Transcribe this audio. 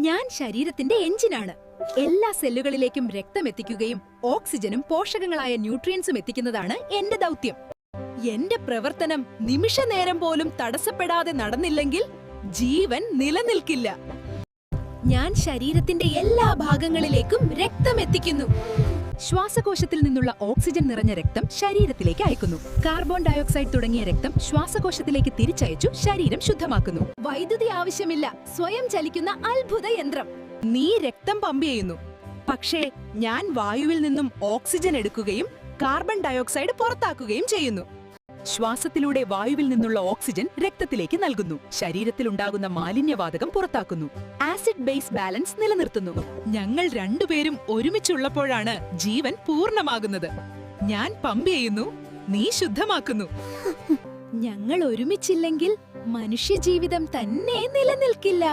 ഞാൻ ശരീരത്തിന്റെ എഞ്ചിനാണ്. എല്ലാ സെല്ലുകളിലേക്കും രക്തം എത്തിക്കുകയും ഓക്സിജനും പോഷകങ്ങളായ ന്യൂട്രിയൻസും എത്തിക്കുന്നതാണ് എന്റെ ദൗത്യം. എന്റെ പ്രവർത്തനം നിമിഷനേരം പോലും തടസ്സപ്പെടാതെ നടന്നില്ലെങ്കിൽ ജീവൻ നിലനിൽക്കില്ല. ഞാൻ ശരീരത്തിന്റെ എല്ലാ ഭാഗങ്ങളിലേക്കും രക്തം എത്തിക്കുന്നു. ശ്വാസകോശത്തിൽ നിന്നുള്ള ഓക്സിജൻ നിറഞ്ഞ രക്തം ശരീരത്തിലേക്ക് അയക്കുന്നു. കാർബൺ ഡയോക്സൈഡ് തുടങ്ങിയ രക്തം ശ്വാസകോശത്തിലേക്ക് തിരിച്ചയച്ചു ശരീരം ശുദ്ധമാക്കുന്നു. വൈദ്യുതി ആവശ്യമില്ല. സ്വയം ചലിക്കുന്ന അത്ഭുത യന്ത്രം. നീ രക്തം പമ്പ് ചെയ്യുന്നു, പക്ഷേ ഞാൻ വായുവിൽ നിന്നും ഓക്സിജൻ എടുക്കുകയും കാർബൺ ഡയോക്സൈഡ് പുറത്താക്കുകയും ചെയ്യുന്നു. ശ്വാസത്തിലൂടെ വായുവിൽ നിന്നുള്ള ഓക്സിജൻ രക്തത്തിലേക്ക് നൽകുന്നു. ശരീരത്തിൽ ഉണ്ടാകുന്ന മാലിന്യവാതകം പുറത്താക്കുന്നു. ആസിഡ് ബേസ് ബാലൻസ് നിലനിർത്തുന്നു. ഞങ്ങൾ രണ്ടുപേരും ഒരുമിച്ചുള്ളപ്പോഴാണ് ജീവൻ പൂർണ്ണമാകുന്നത്. ഞാൻ പമ്പ് ചെയ്യുന്നു, നീ ശുദ്ധമാക്കുന്നു. ഞങ്ങൾ ഒരുമിച്ചില്ലെങ്കിൽ മനുഷ്യജീവിതം തന്നെ നിലനിൽക്കില്ല.